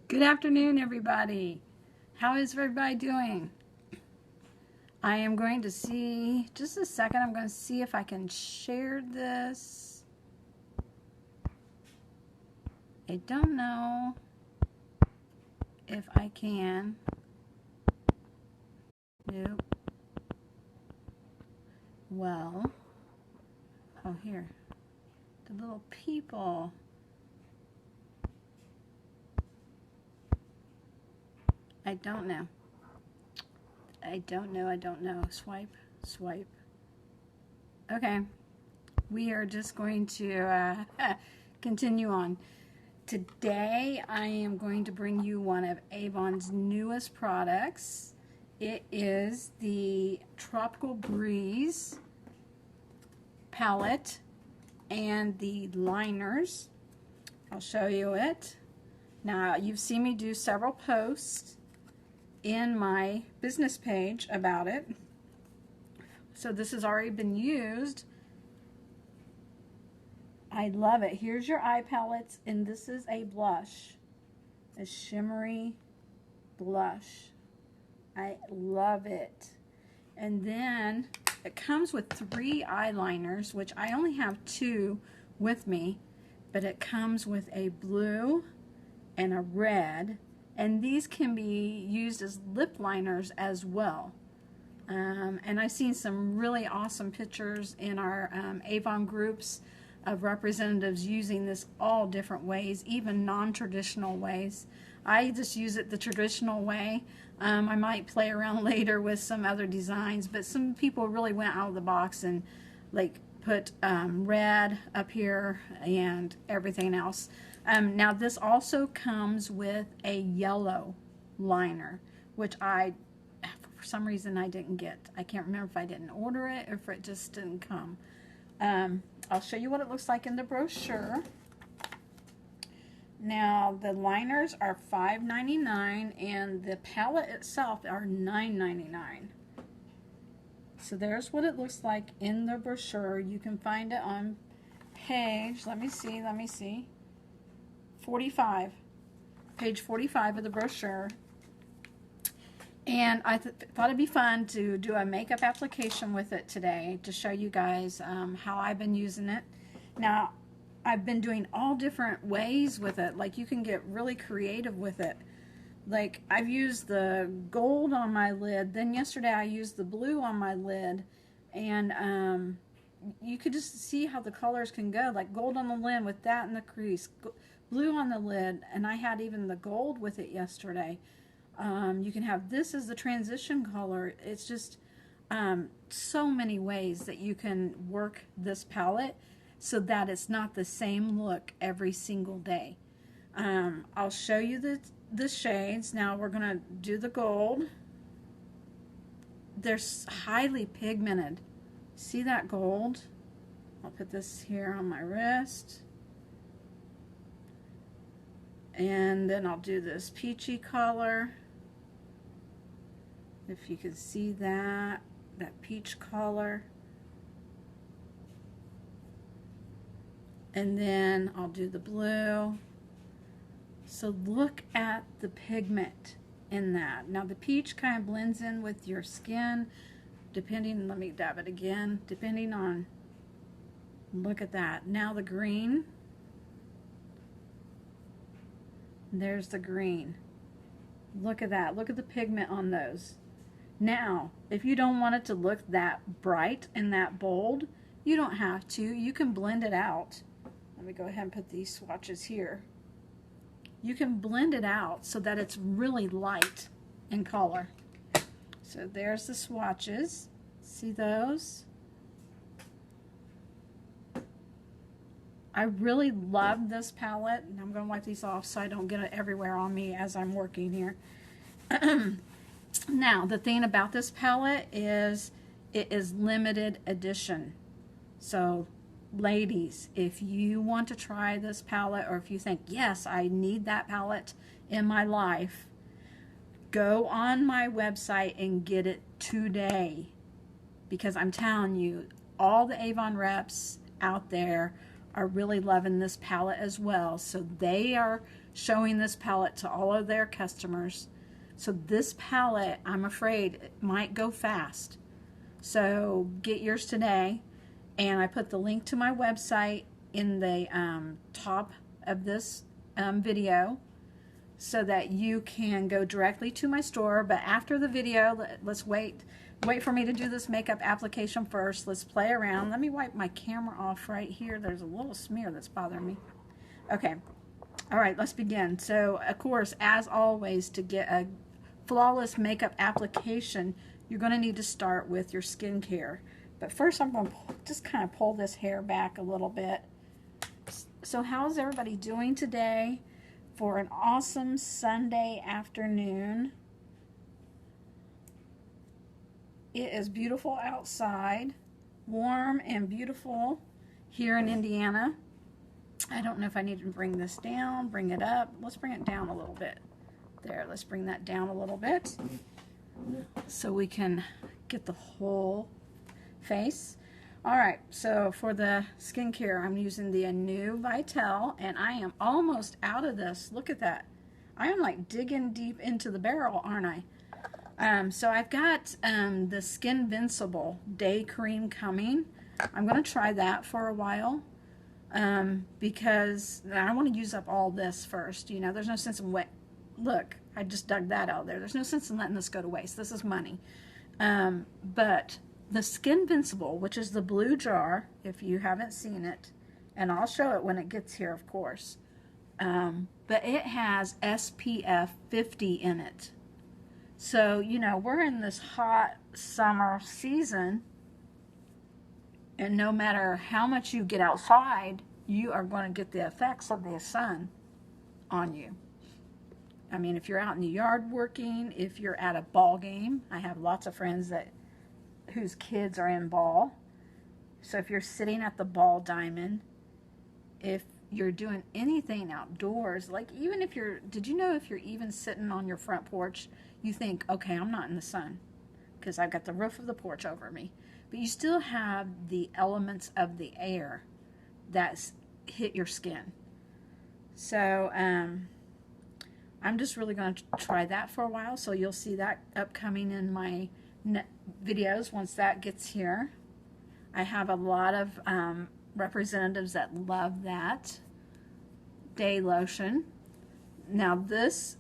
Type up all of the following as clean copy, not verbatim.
Good afternoon, everybody. How is everybody doing? I am going to see, just a second, I'm going to see if I can share this. I don't know if I can. Nope. Well, oh, here. The little people. I don't know. I don't know. Swipe. Okay. We are just going to continue on. Today, I am going to bring you one of Avon's newest products. It is the Tropical Breeze palette and the liners. I'll show you it. Now, you've seen me do several posts in my business page about it. So this has already been used. I love it. Here's your eye palettes, and this is a blush, a shimmery blush. I love it. And then it comes with 3 eyeliners, which I only have 2 with me, but it comes with a blue and a red. And these can be used as lip liners as well. And I've seen some really awesome pictures in our Avon groups of representatives using this all different ways, even non-traditional ways. I just use it the traditional way. I might play around later with some other designs, but some people really went out of the box and like put red up here and everything else. Now this also comes with a yellow liner, which for some reason I didn't get. I can't remember if I didn't order it or if it just didn't come. I'll show you what it looks like in the brochure. Now the liners are $5.99 and the palette itself are $9.99. So there's what it looks like in the brochure. You can find it on page, let me see, 45, page 45 of the brochure. And I thought it'd be fun to do a makeup application with it today to show you guys how I've been using it. Now, I've been doing all different ways with it. Like, you can get really creative with it. Like, I've used the gold on my lid. Then yesterday I used the blue on my lid. And you could just see how the colors can go. Like gold on the lid with that in the crease. Blue on the lid. And I had even the gold with it yesterday. You can have this as the transition color. It's just so many ways that you can work this palette so that it's not the same look every single day. I'll show you the shades. Now we're going to do the gold. They're highly pigmented. See that gold? I'll put this here on my wrist. And then I'll do this peachy color. If you can see that peach color. And then I'll do the blue. So look at the pigment in that. Now the peach kind of blends in with your skin, depending, let me dab it again, depending on, look at that. Now the green. There's the green. Look at that. Look at the pigment on those. Now, if you don't want it to look that bright and that bold, you don't have to. You can blend it out. Let me go ahead and put these swatches here. You can blend it out so that it's really light in color. So there's the swatches. See those? I really love this palette, and I'm going to wipe these off so I don't get it everywhere on me as I'm working here. Now, the thing about this palette is it is limited edition. So, ladies, if you want to try this palette, or if you think, yes, I need that palette in my life, go on my website and get it today. Because I'm telling you, all the Avon reps out there are really loving this palette as well. So they are showing this palette to all of their customers. So this palette, I'm afraid, it might go fast. So get yours today. And I put the link to my website in the top of this video so that you can go directly to my store. But after the video, let's wait for me to do this makeup application first. Let's play around. Let me wipe my camera off right here. There's a little smear that's bothering me. Okay. All right, let's begin. So, of course, as always, to get a flawless makeup application, you're going to need to start with your skincare. But first, I'm going to just kind of pull this hair back a little bit. So how's everybody doing today for an awesome Sunday afternoon? It is beautiful outside, warm and beautiful here in Indiana. I don't know if I need to bring this down, bring it up. Let's bring it down a little bit. There, let's bring that down a little bit so we can get the whole face. All right, so for the skincare, I'm using the Anew Vital, and I am almost out of this. Look at that. I am like digging deep into the barrel, aren't I? So I've got the Skinvincible Day Cream coming. I'm going to try that for a while because I want to use up all this first. You know, there's no sense in wet. Look, I just dug that out there. There's no sense in letting this go to waste. This is money. But the Skinvincible, which is the blue jar, if you haven't seen it, and I'll show it when it gets here, of course, but it has SPF 50 in it. So, you know, we're in this hot summer season, and no matter how much you get outside, you are going to get the effects of the sun on you. I mean, if you're out in the yard working, if you're at a ball game, I have lots of friends whose kids are in ball. So if you're sitting at the ball diamond, if you're doing anything outdoors, like even if did you know if you're even sitting on your front porch, you think, okay, I'm not in the sun because I've got the roof of the porch over me. But you still have the elements of the air that's hit your skin. So I'm just really going to try that for a while. So you'll see that upcoming in my videos once that gets here. I have a lot of representatives that love that day lotion. Now this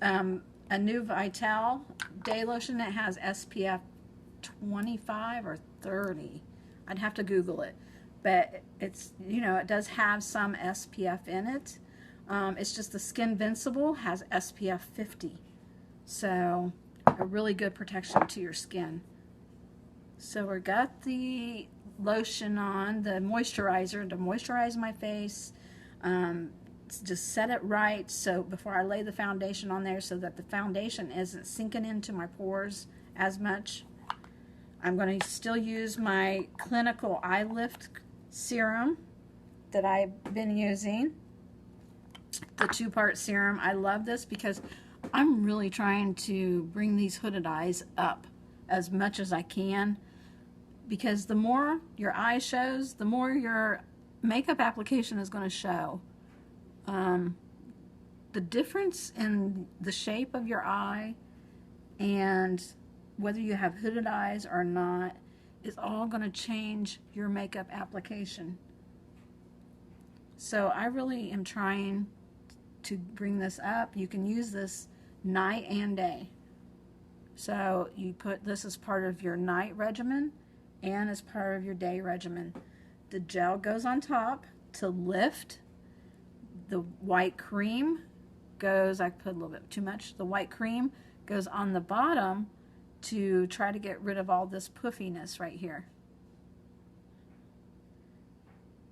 Anew Vital day lotion, it has SPF 25 or 30. I'd have to Google it, but it's, you know, it does have some SPF in it. It's just the Skinvincible has SPF 50, so a really good protection to your skin. So we got the lotion on, the moisturizer to moisturize my face, just set it right so before I lay the foundation on there so that the foundation isn't sinking into my pores as much. I'm going to still use my Clinical Eye Lift serum that I've been using, the 2-part serum. I love this because I'm really trying to bring these hooded eyes up as much as I can, because the more your eye shows, the more your makeup application is going to show. The difference in the shape of your eye and whether you have hooded eyes or not is all going to change your makeup application. So I really am trying to bring this up. You can use this night and day. So you put this as part of your night regimen and as part of your day regimen. The gel goes on top to lift. The white cream goes, I put a little bit too much, the white cream goes on the bottom to try to get rid of all this puffiness right here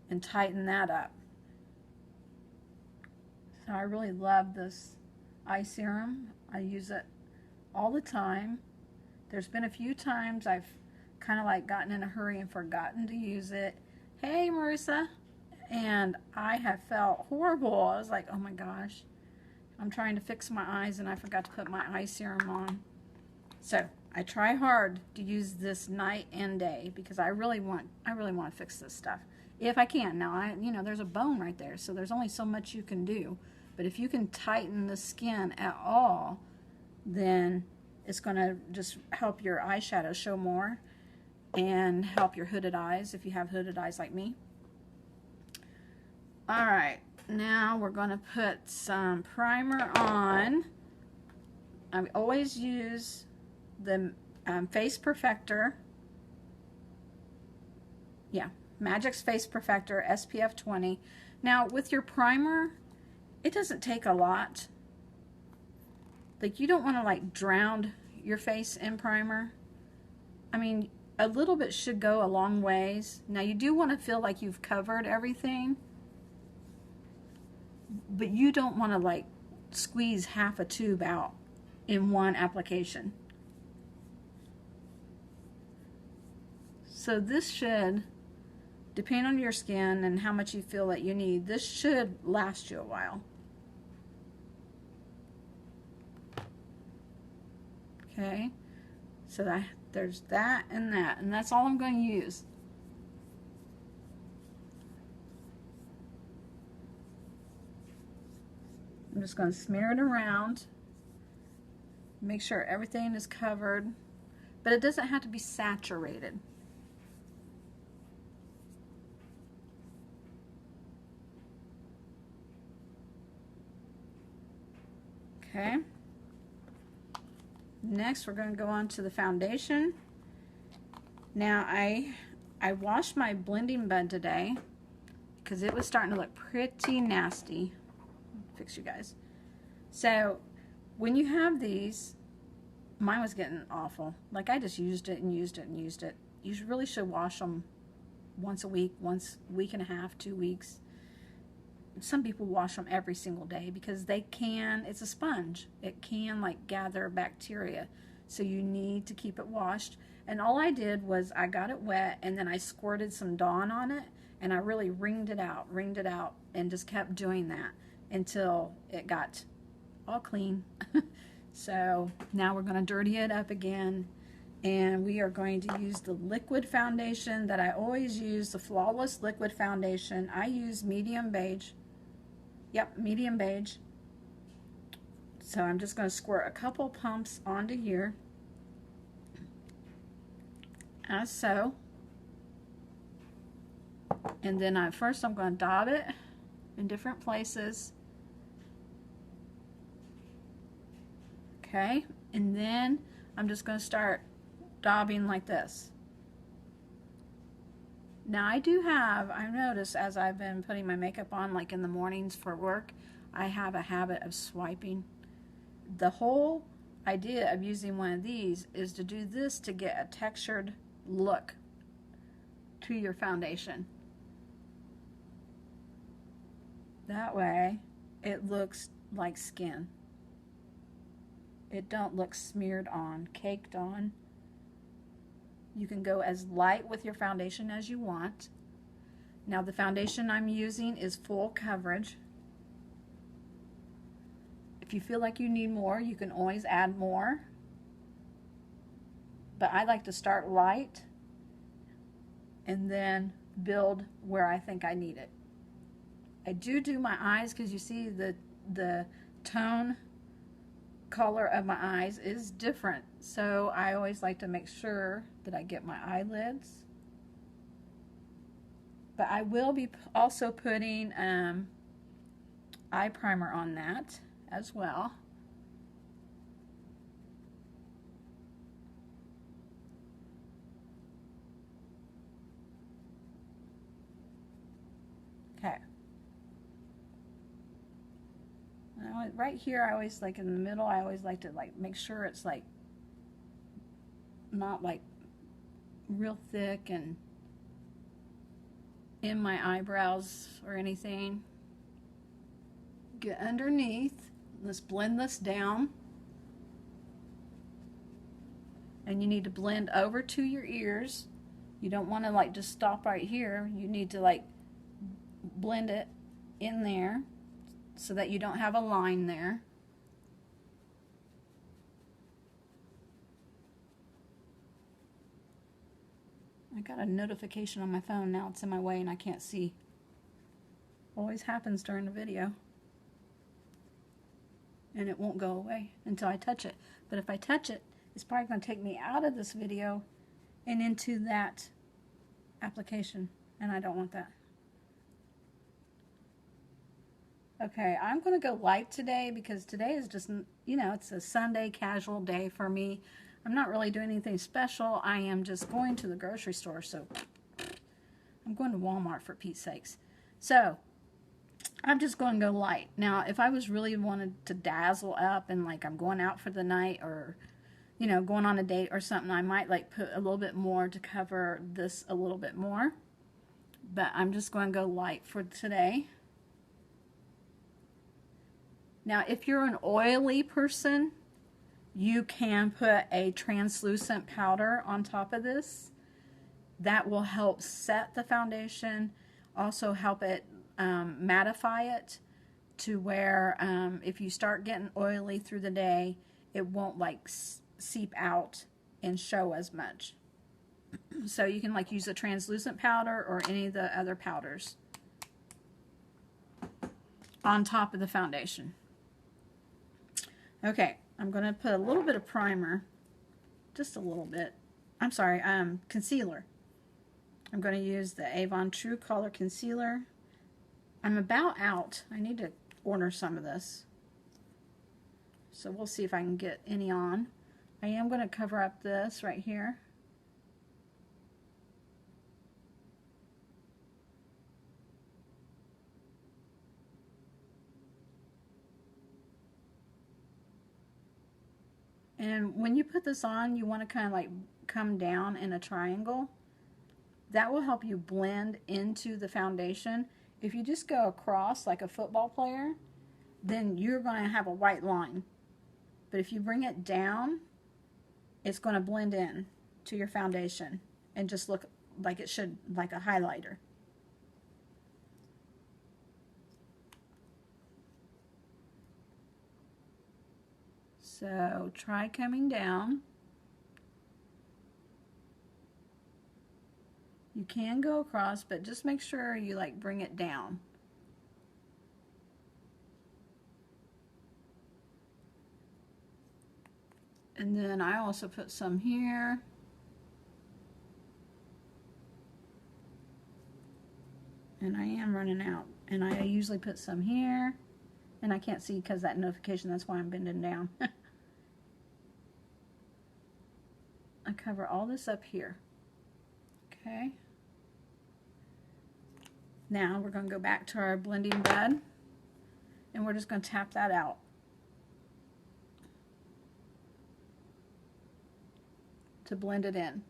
and tighten that up. So I really love this eye serum. I use it all the time. There's been a few times I've kind of like gotten in a hurry and forgotten to use it. Hey, Marissa. And I have felt horrible. I was like, oh my gosh, I'm trying to fix my eyes and I forgot to put my eye serum on. So I try hard to use this night and day because I really want to fix this stuff if I can. Now, you know, there's a bone right there, so there's only so much you can do. But if you can tighten the skin at all, then it's going to just help your eyeshadow show more and help your hooded eyes if you have hooded eyes like me. Alright, now we're going to put some primer on. I always use the Face Perfector. Yeah, Magic's Face Perfector SPF 20. Now with your primer, it doesn't take a lot. Like, you don't want to like drown your face in primer. I mean, a little bit should go a long ways. Now you do want to feel like you've covered everything, but you don't want to like squeeze half a tube out in one application. So this should, depending on your skin and how much you feel that you need, this should last you a while. Okay, so there's that, and that's all I'm going to use. I'm just going to smear it around, make sure everything is covered, but it doesn't have to be saturated. Okay. Next, we're going to go on to the foundation. Now, I washed my blending bud today because it was starting to look pretty nasty. Fix you guys. So, when you have these, mine was getting awful. Like, I just used it and used it and used it. You really should wash them once a week, once a week and a half, 2 weeks. Some people wash them every single day because they can, it's a sponge. It can like gather bacteria. So you need to keep it washed. And all I did was I got it wet and then I squirted some Dawn on it and I really wringed it out and just kept doing that until it got all clean. So now we're going to dirty it up again. And we are going to use the liquid foundation that I always use, the Flawless Liquid Foundation. I use medium beige. Yep, medium beige. So I'm just going to squirt a couple pumps onto here, as so. And then first I'm going to dab it in different places. Okay, and then I'm just going to start dabbing like this. Now I've noticed as I've been putting my makeup on, like in the mornings for work, I have a habit of swiping. The whole idea of using one of these is to do this to get a textured look to your foundation. That way it looks like skin. It don't look smeared on, caked on. You can go as light with your foundation as you want. Now the foundation I'm using is full coverage. If you feel like you need more, you can always add more. But I like to start light and then build where I think I need it. I do my eyes because you see the tone color of my eyes is different, so I always like to make sure that I get my eyelids. But I will be also putting eye primer on that as well. Okay. Right here, I always like in the middle, I always like to like make sure it's like not like real thick and in my eyebrows or anything. Get underneath. Let's blend this down. And you need to blend over to your ears. You don't want to like just stop right here. You need to like blend it in there so that you don't have a line there. I got a notification on my phone now. It's in my way and I can't see. Always happens during the video. and it won't go away until I touch it. But if I touch it, it's probably going to take me out of this video and into that application, and I don't want that. Okay, I'm going to go light today because today is just, you know, it's a Sunday casual day for me. I'm not really doing anything special. I am just going to the grocery store, so I'm going to Walmart for Pete's sakes. So I'm just going to go light. Now, if I was really wanted to dazzle up and like I'm going out for the night or, you know, going on a date or something, I might like put a little bit more to cover this a little bit more. But I'm just going to go light for today. Now, if you're an oily person, you can put a translucent powder on top of this. That will help set the foundation, also help it mattify it to where if you start getting oily through the day, it won't like seep out and show as much. So you can like use a translucent powder or any of the other powders on top of the foundation. Okay, I'm going to put a little bit of primer, just a little bit. I'm sorry, concealer. I'm going to use the Avon True Color Concealer. I'm about out. I need to order some of this. So we'll see if I can get any on. I am going to cover up this right here. And when you put this on, you want to kind of like come down in a triangle. That will help you blend into the foundation. If you just go across like a football player, then you're going to have a white line. But if you bring it down, it's going to blend in to your foundation and just look like it should, like a highlighter. So try coming down. You can go across, but just make sure you like bring it down. And then I also put some here. And I am running out. And I usually put some here. And I can't see because that notification, that's why I'm bending down. I cover all this up here. Okay. Now we're going to go back to our blending bed. And we're just going to tap that out. To blend it in.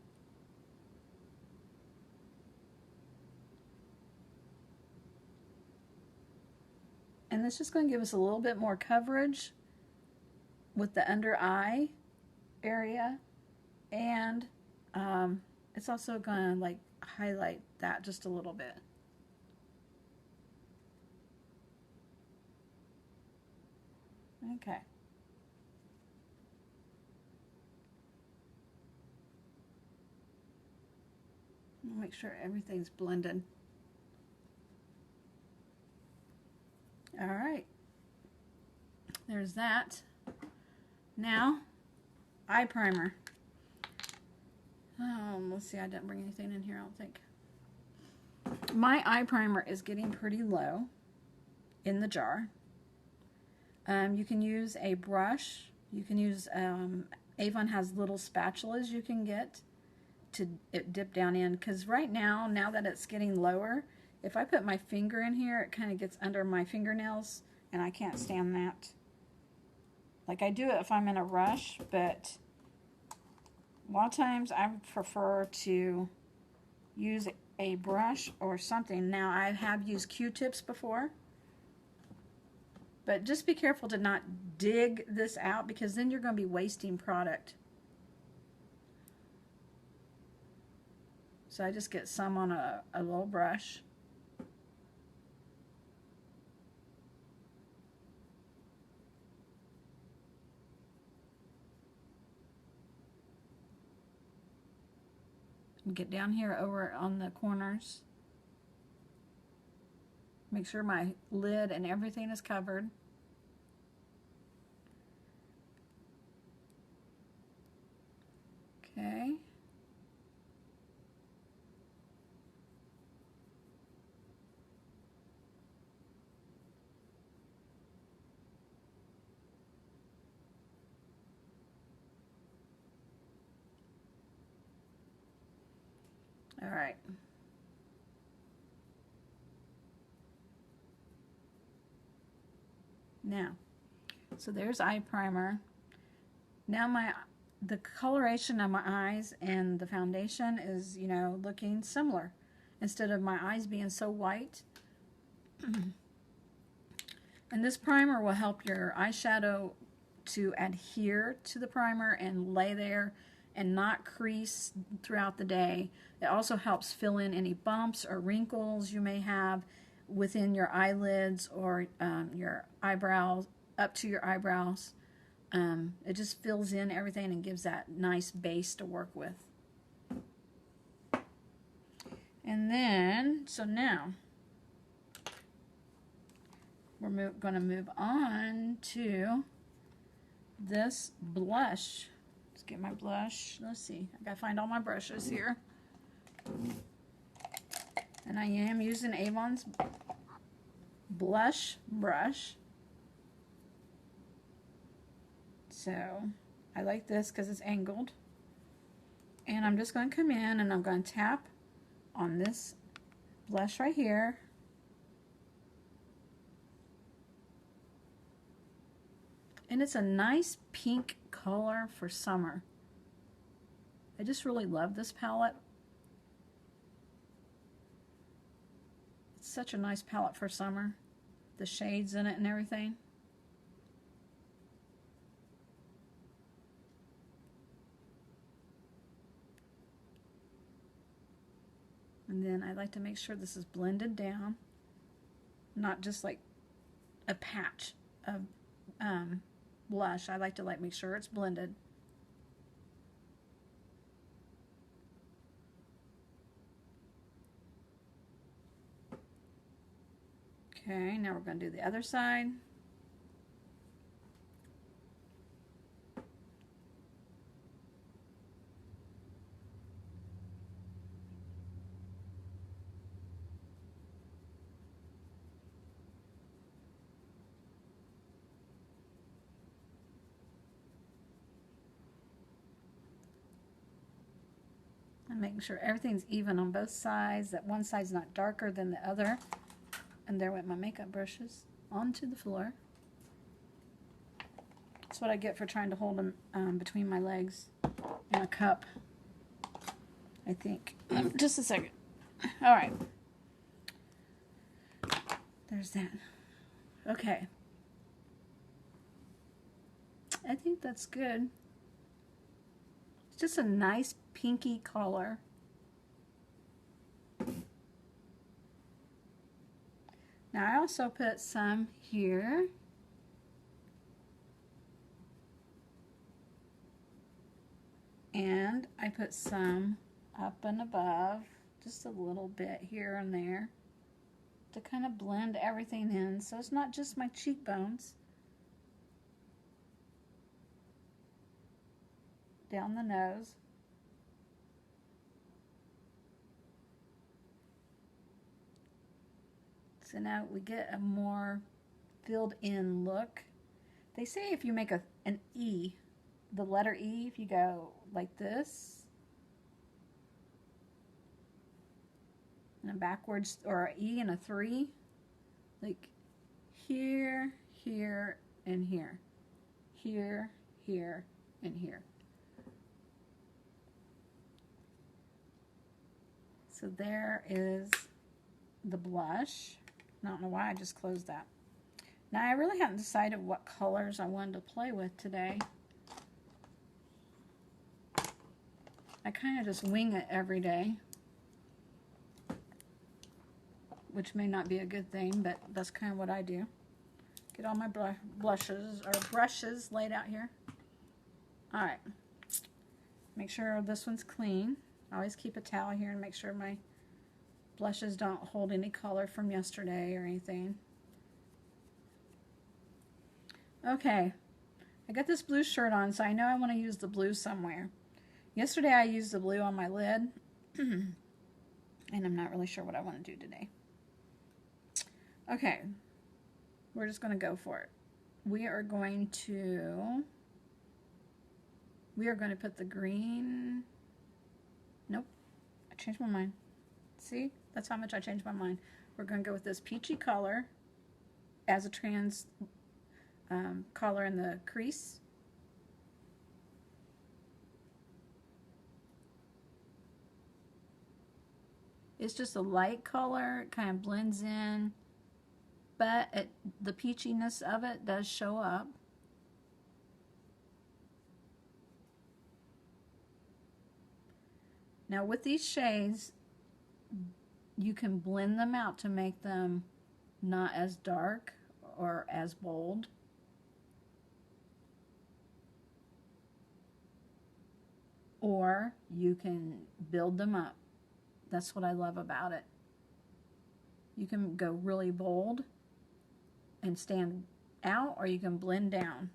And this is going to give us a little bit more coverage with the under eye area. And it's also going to like highlight that just a little bit. Okay. Make sure everything's blended. All right. There's that. Now, eye primer. Let's see, I didn't bring anything in here, I don't think. My eye primer is getting pretty low in the jar. You can use a brush. You can use, Avon has little spatulas you can get to dip down in, because right now that it's getting lower, if I put my finger in here, it kind of gets under my fingernails, and I can't stand that. Like, I do it if I'm in a rush, but a lot of times I prefer to use a brush or something. Now, I have used Q-tips before, but just be careful to not dig this out, because then you're going to be wasting product. So I just get some on a little brush. And get down here over on the corners. Make sure my lid and everything is covered. All right. Now, so there's eye primer. Now the coloration of my eyes and the foundation is, you know, looking similar. Instead of my eyes being so white. And this primer will help your eyeshadow to adhere to the primer and lay there and not crease throughout the day. It also helps fill in any bumps or wrinkles you may have within your eyelids or your eyebrows, up to your eyebrows. It just fills in everything and gives that nice base to work with. And then, so now, we're going to move on to this blush. Let's get my blush. Let's see. I got to find all my brushes here. And I am using Avon's blush brush. So I like this because it's angled. And I'm just going to come in and I'm going to tap on this blush right here. And it's a nice pink color for summer. I just really love this palette. It's such a nice palette for summer. The shades in it and everything. And then I like to make sure this is blended down. Not just like a patch of blush. I like to make sure it's blended. Okay, now we're going to do the other side. And making sure everything's even on both sides, that one side's not darker than the other. And there went my makeup brushes onto the floor. That's what I get for trying to hold them between my legs in a cup, I think. Just a second. All right. There's that. Okay. I think that's good. It's just a nice pinky color. Now I also put some here. And I put some up and above, just a little bit here and there to kind of blend everything in so it's not just my cheekbones. Down the nose. So now we get a more filled in look. They say if you make an E, the letter E, if you go like this, and a backwards, or an E and a 3, like here, here, and here. Here, here, and here. So there is the blush. I don't know why I just closed that. Now I really haven't decided what colors I wanted to play with today. I kind of just wing it every day, which may not be a good thing, but that's kind of what I do. Get all my blushes or brushes laid out here. All right. Make sure this one's clean. I always keep a towel here and make sure my blushes don't hold any color from yesterday or anything. Okay, I got this blue shirt on, so I know I want to use the blue somewhere. Yesterday I used the blue on my lid, and I'm not really sure what I want to do today. Okay, we're just going to go for it. We are going to put the green. Nope, I changed my mind. See? That's how much I changed my mind. We're going to go with this peachy color as a trans color in the crease. It's just a light color. It kind of blends in, but the peachiness of it does show up. Now with these shades, you can blend them out to make them not as dark or as bold. Or you can build them up. That's what I love about it. You can go really bold and stand out, or you can blend down.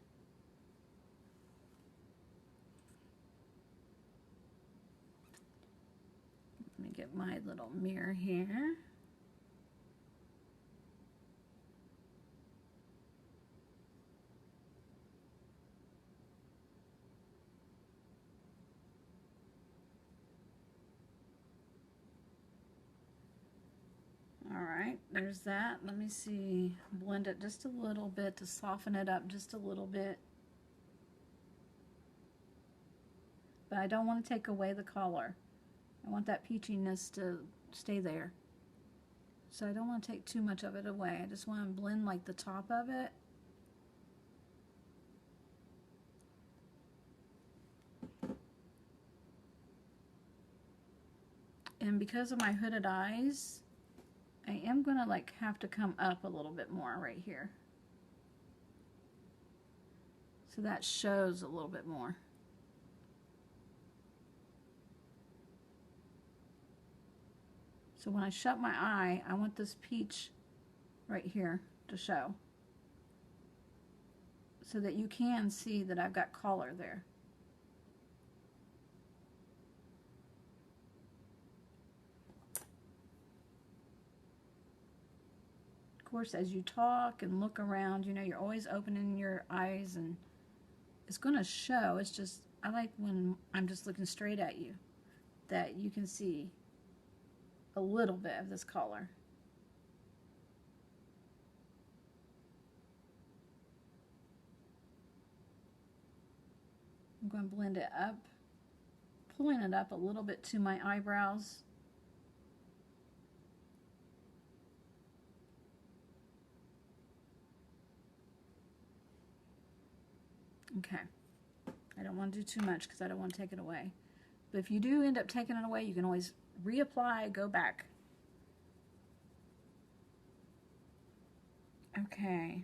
Let me get my little mirror here. Alright, there's that. Let me see. Blend it just a little bit to soften it up just a little bit. But I don't want to take away the color. I want that peachiness to stay there. So I don't want to take too much of it away. I just want to blend like the top of it. And because of my hooded eyes, I am going to like have to come up a little bit more right here. So that shows a little bit more. So when I shut my eye, I want this peach right here to show. So that you can see that I've got color there. Of course, as you talk and look around, you know, you're always opening your eyes and it's going to show. It's just, I like when I'm just looking straight at you, that you can see a little bit of this color. I'm going to blend it up, pulling it up a little bit to my eyebrows. Okay, I don't want to do too much because I don't want to take it away. But if you do end up taking it away, you can always reapply, go back. Okay.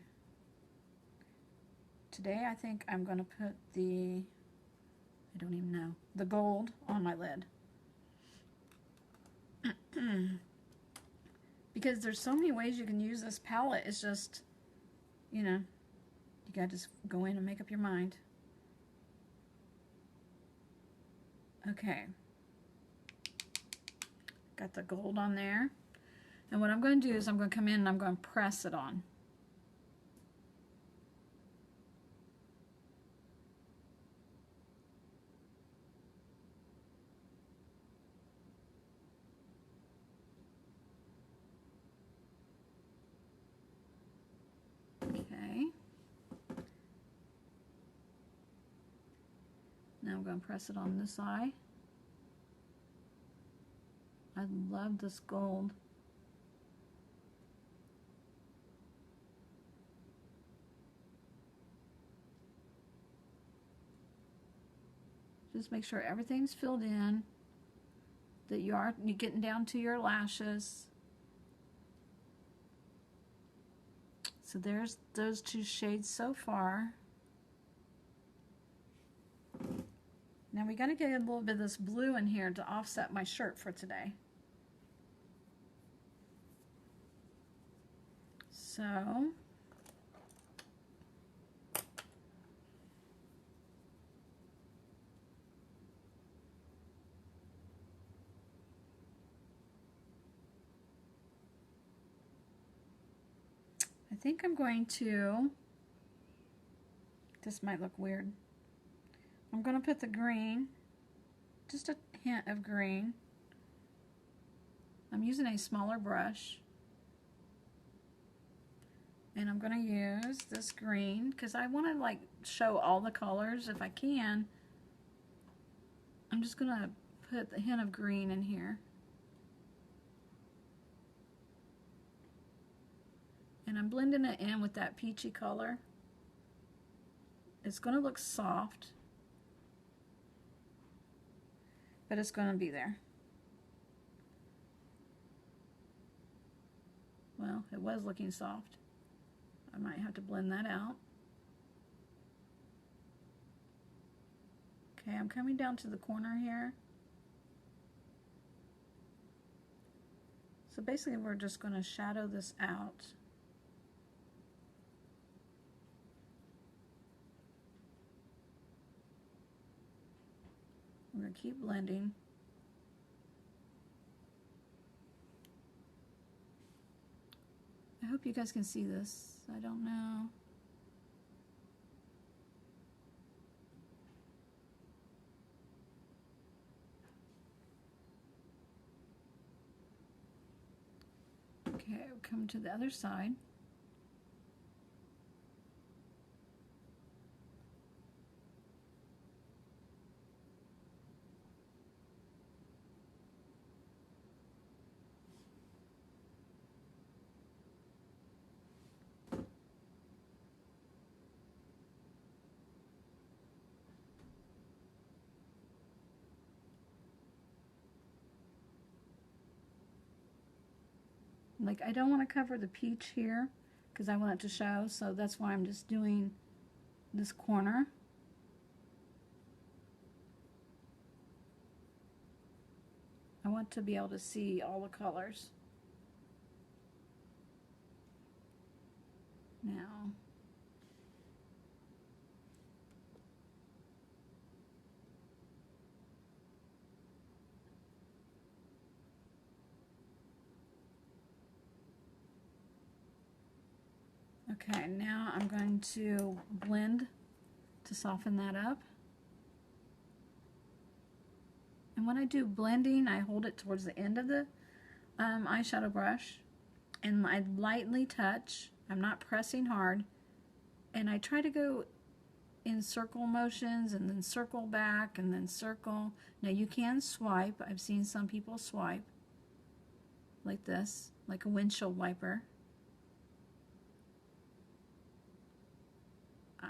Today I think I'm going to put the, I don't even know, the gold on my lid. Because there's so many ways you can use this palette. It's just, you know, you gotta just go in and make up your mind. Okay. Got the gold on there. And what I'm going to do is I'm going to come in and I'm going to press it on. Okay. Now I'm going to press it on this eye. I love this gold. Just make sure everything's filled in, that you're getting down to your lashes. So there's those two shades so far. Now we got to get a little bit of this blue in here to offset my shirt for today. So I think I'm going to, this might look weird, I'm going to put the green, just a hint of green, I'm using a smaller brush. And I'm going to use this green because I want to like show all the colors if I can. I'm just going to put a hint of green in here. And I'm blending it in with that peachy color. It's going to look soft, but it's going to be there. Well, it was looking soft. I might have to blend that out. Okay, I'm coming down to the corner here. So basically we're just going to shadow this out. We're going to keep blending. I hope you guys can see this. I don't know. Okay, we'll come to the other side. Like, I don't want to cover the peach here because I want it to show, so that's why I'm just doing this corner. I want to be able to see all the colors. Now, okay, now I'm going to blend to soften that up. And when I do blending, I hold it towards the end of the eyeshadow brush, and I lightly touch. I'm not pressing hard, and I try to go in circle motions and then circle back and then circle. Now you can swipe. I've seen some people swipe like this, like a windshield wiper.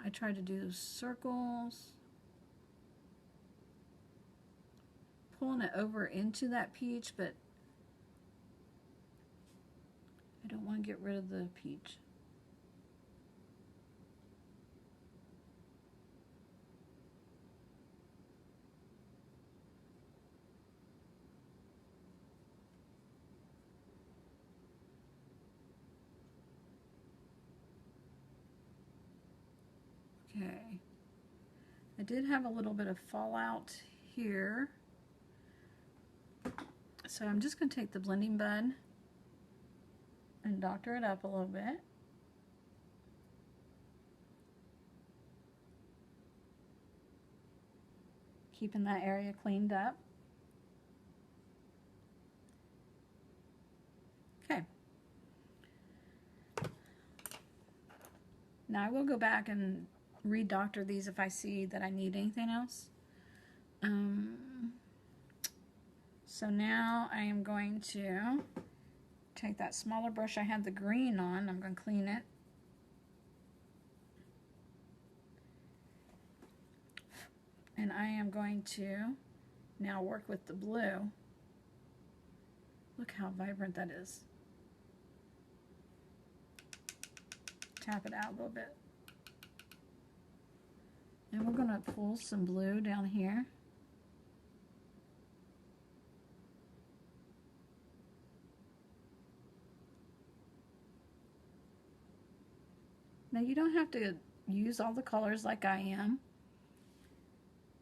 I try to do circles, pulling it over into that peach, but I don't want to get rid of the peach. Okay, I did have a little bit of fallout here, so I'm just going to take the blending bud and doctor it up a little bit. Keeping that area cleaned up. Okay. Now I will go back and re-doctor these if I see that I need anything else. So now I am going to take that smaller brush I had the green on. I'm going to clean it. And I am going to now work with the blue. Look how vibrant that is. Tap it out a little bit. And we're going to pull some blue down here. Now you don't have to use all the colors like I am.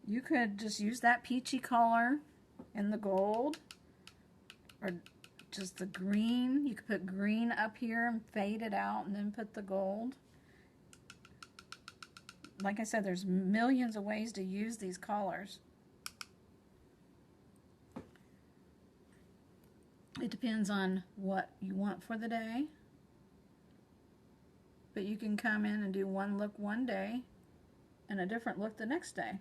You could just use that peachy color and the gold, or just the green. You could put green up here and fade it out and then put the gold. Like I said, there's millions of ways to use these colors. It depends on what you want for the day. But you can come in and do one look one day and a different look the next day.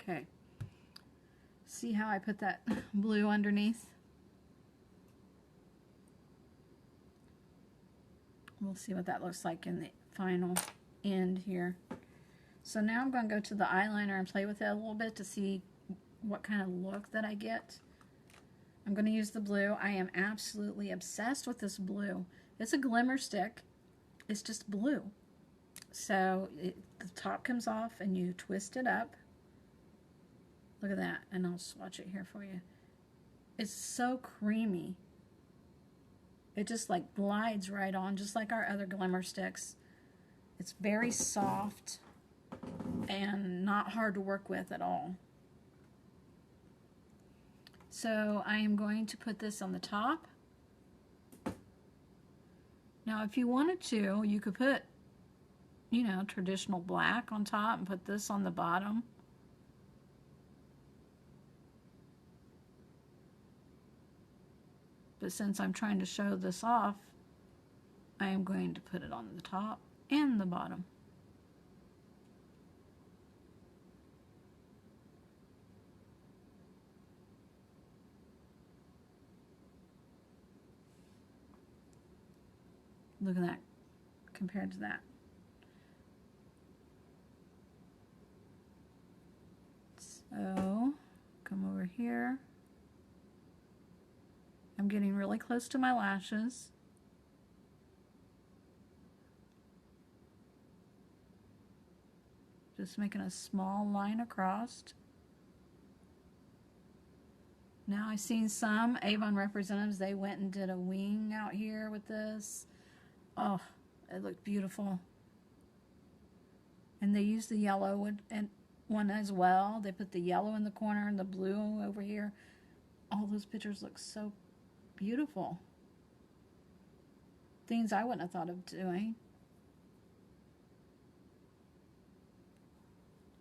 Okay. See how I put that blue underneath? We'll see what that looks like in the final end here. So now I'm going to go to the eyeliner and play with it a little bit to see what kind of look that I get. I'm going to use the blue. I am absolutely obsessed with this blue. It's a glimmer stick. It's just blue. So the top comes off and you twist it up. Look at that, and I'll swatch it here for you. It's so creamy. It just like glides right on, just like our other glimmer sticks. It's very soft and not hard to work with at all. So I am going to put this on the top. Now if you wanted to, you could put, you know, traditional black on top and put this on the bottom. But since I'm trying to show this off, I am going to put it on the top and the bottom. Look at that compared to that. So, come over here. I'm getting really close to my lashes. Just making a small line across. Now I've seen some Avon representatives, they went and did a wing out here with this. Oh, it looked beautiful. And they used the yellow one as well. They put the yellow in the corner and the blue over here. All those pictures look so beautiful. Things I wouldn't have thought of doing.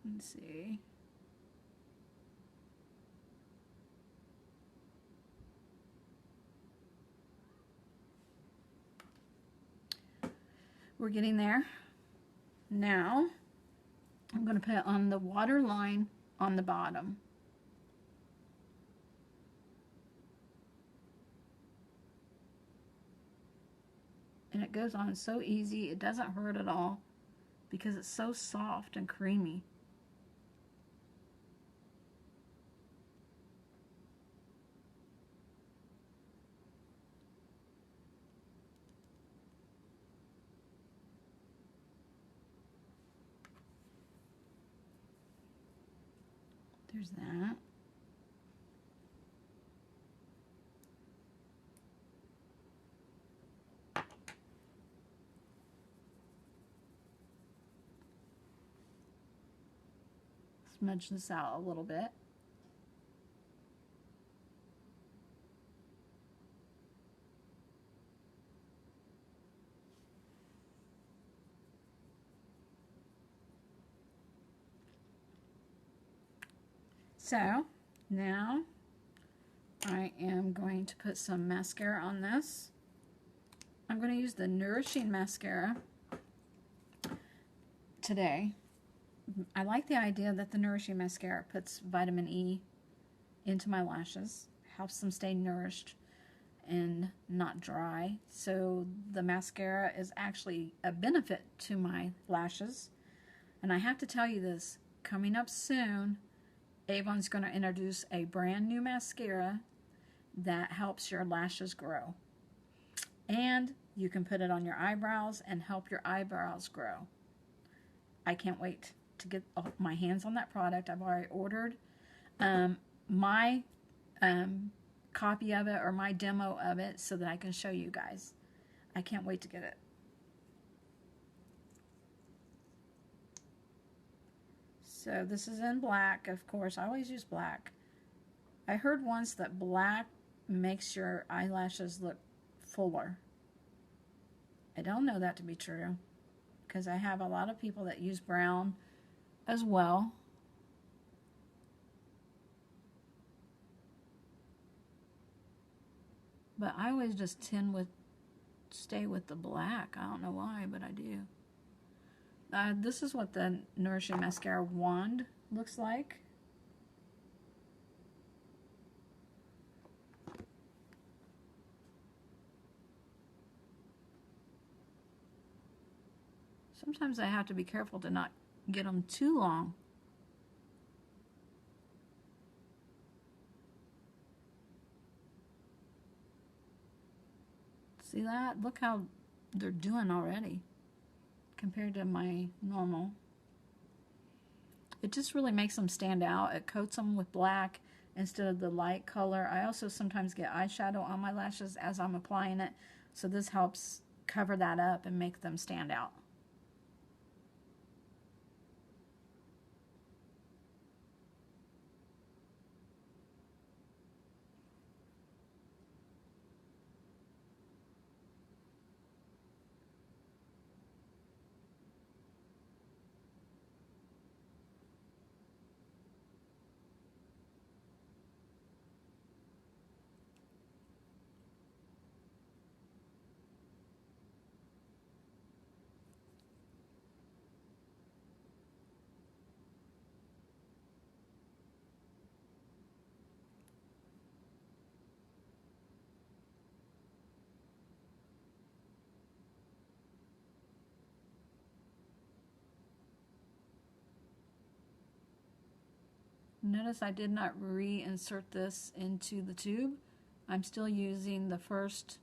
Let's see. We're getting there. Now, I'm going to put on the water line on the bottom. And it goes on so easy, it doesn't hurt at all because it's so soft and creamy. There's that. Smudge this out a little bit. So now I am going to put some mascara on this. I'm going to use the Nourishing Mascara today. I like the idea that the Nourishing Mascara puts vitamin E into my lashes, helps them stay nourished and not dry. So the mascara is actually a benefit to my lashes. And I have to tell you this, coming up soon, Avon's going to introduce a brand new mascara that helps your lashes grow. And you can put it on your eyebrows and help your eyebrows grow. I can't wait to get my hands on that product. I've already ordered my copy of it or my demo of it so that I can show you guys. I can't wait to get it. So this is in black, of course. I always use black. I heard once that black makes your eyelashes look fuller. I don't know that to be true, because I have a lot of people that use brown as well. But I always just stay with the black. I don't know why, but I do. This is what the Nourishing Mascara wand looks like. Sometimes I have to be careful to not get them too long. See that? Look how they're doing already compared to my normal. It just really makes them stand out. It coats them with black instead of the light color. I also sometimes get eyeshadow on my lashes as I'm applying it, so this helps cover that up and make them stand out. Notice I did not reinsert this into the tube. I'm still using the first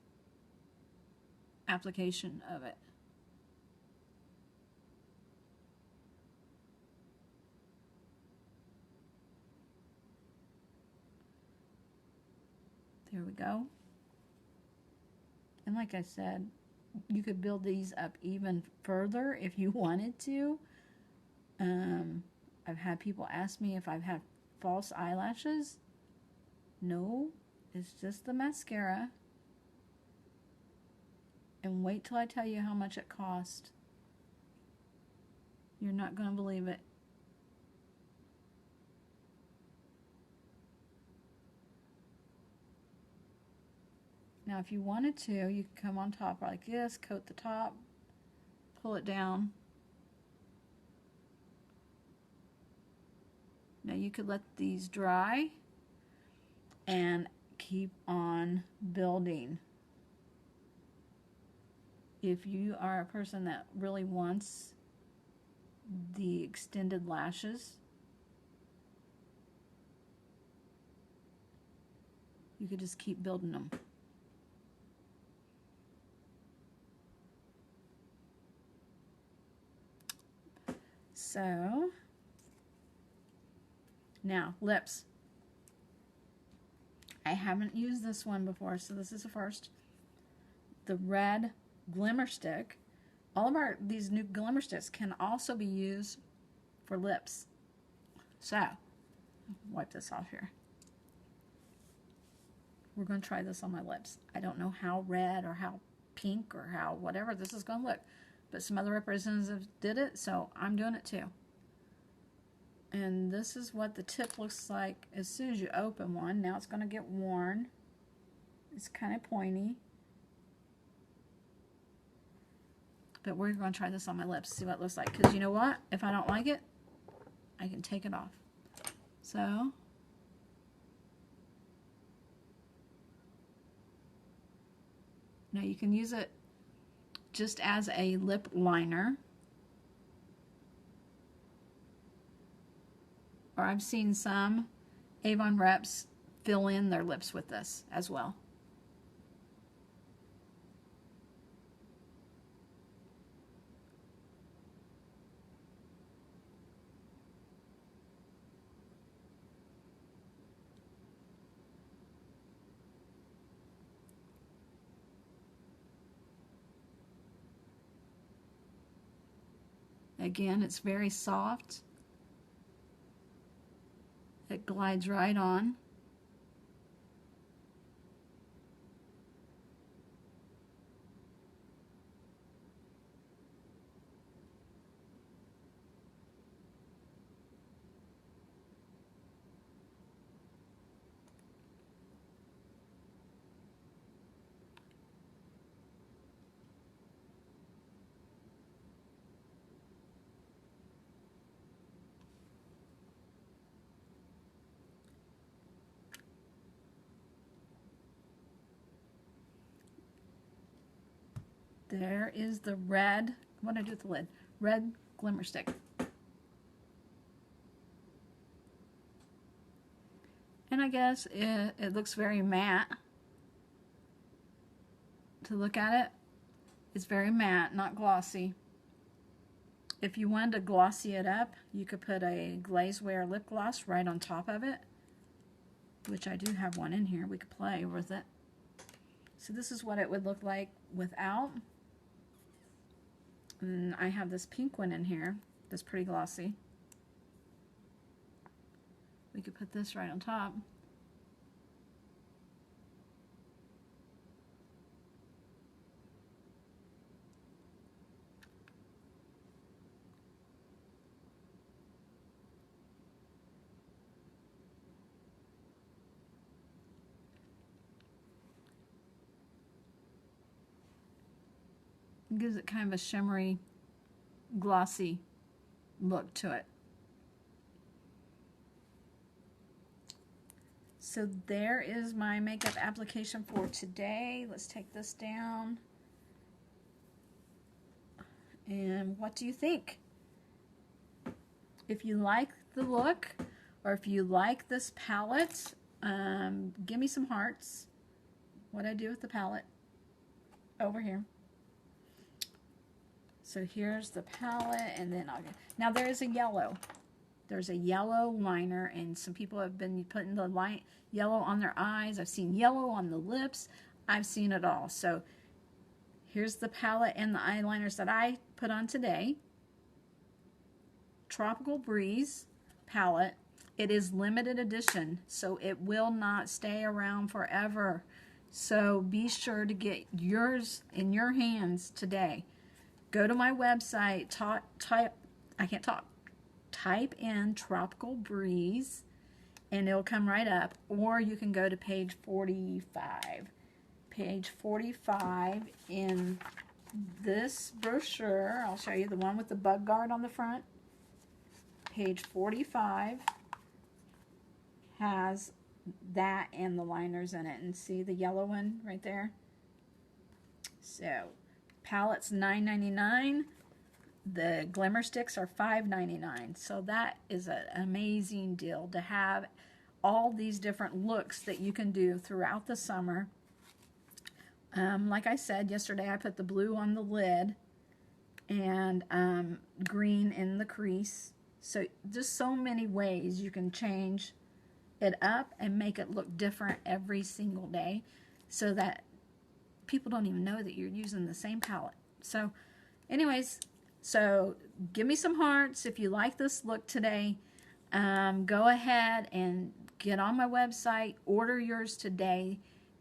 application of it. There we go. And like I said, you could build these up even further if you wanted to. I've had people ask me if I've had false eyelashes. No, it's just the mascara. And wait till I tell you how much it cost. You're not going to believe it. Now, if you wanted to, you could come on top like this, coat the top, pull it down. Now, you could let these dry and keep on building. If you are a person that really wants the extended lashes, you could just keep building them. So, now, lips. I haven't used this one before, so this is the first. The red glimmer stick. All of these new glimmer sticks can also be used for lips. So, wipe this off here. We're going to try this on my lips. I don't know how red or how pink or how whatever this is going to look, but some other representatives did it, so I'm doing it too. And this is what the tip looks like as soon as you open one. Now it's going to get worn. It's kind of pointy. But we're going to try this on my lips, see what it looks like. Because you know what? If I don't like it, I can take it off. So, now you can use it just as a lip liner. Or I've seen some Avon reps fill in their lips with this as well. Again, it's very soft. It glides right on. There is the red, what did I do with the lid? Red glimmer stick. And I guess it looks very matte. To look at it, it's very matte, not glossy. If you wanted to glossy it up, you could put a Glazewear lip gloss right on top of it, which I do have one in here. We could play with it. So this is what it would look like without. And I have this pink one in here that's pretty glossy. We could put this right on top. It gives it kind of a shimmery, glossy look to it. So there is my makeup application for today. Let's take this down. And what do you think? If you like the look, or if you like this palette, give me some hearts. What I do with the palette over here. So here's the palette, and then I'll get, now there is a yellow. There's a yellow liner, and some people have been putting the yellow on their eyes. I've seen yellow on the lips. I've seen it all. So here's the palette and the eyeliners that I put on today. Tropical Breeze palette. It is limited edition, so it will not stay around forever. So be sure to get yours in your hands today. Go to my website, type in Tropical Breeze, and it'll come right up. Or you can go to page 45. Page 45 in this brochure, I'll show you the one with the bug guard on the front. Page 45 has that and the liners in it. And see the yellow one right there? So palette's $9.99. The glimmer sticks are $5.99. So that is an amazing deal to have all these different looks that you can do throughout the summer. Like I said yesterday, I put the blue on the lid and green in the crease. So just so many ways you can change it up and make it look different every single day, so that people don't even know that you're using the same palette. So anyways, so give me some hearts if you like this look today. Go ahead and get on my website, order yours today.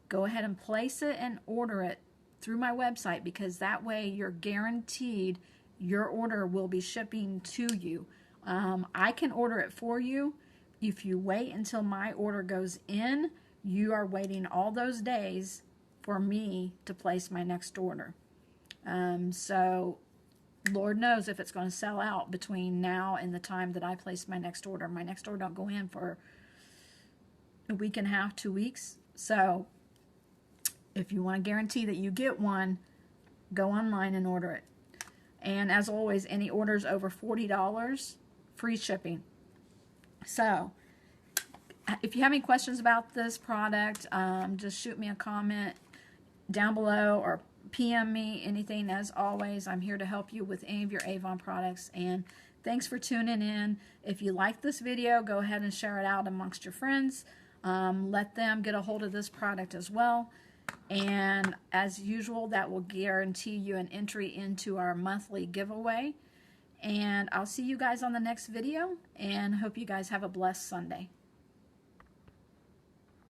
Go ahead and place it and order it through my website, because that way you're guaranteed your order will be shipping to you. I can order it for you. If you wait until my order goes in, you are waiting all those days for me to place my next order. So Lord knows if it's going to sell out between now and the time that I place my next order. My next order don't go in for a week and a half, 2 weeks. So if you want to guarantee that you get one, go online and order it. And as always, any orders over $40, free shipping. So if you have any questions about this product, just shoot me a comment down below or PM me, anything. As always, I'm here to help you with any of your Avon products. And thanks for tuning in. If you like this video, go ahead and share it out amongst your friends. Let them get a hold of this product as well. And as usual, that will guarantee you an entry into our monthly giveaway. And I'll see you guys on the next video, and hope you guys have a blessed Sunday.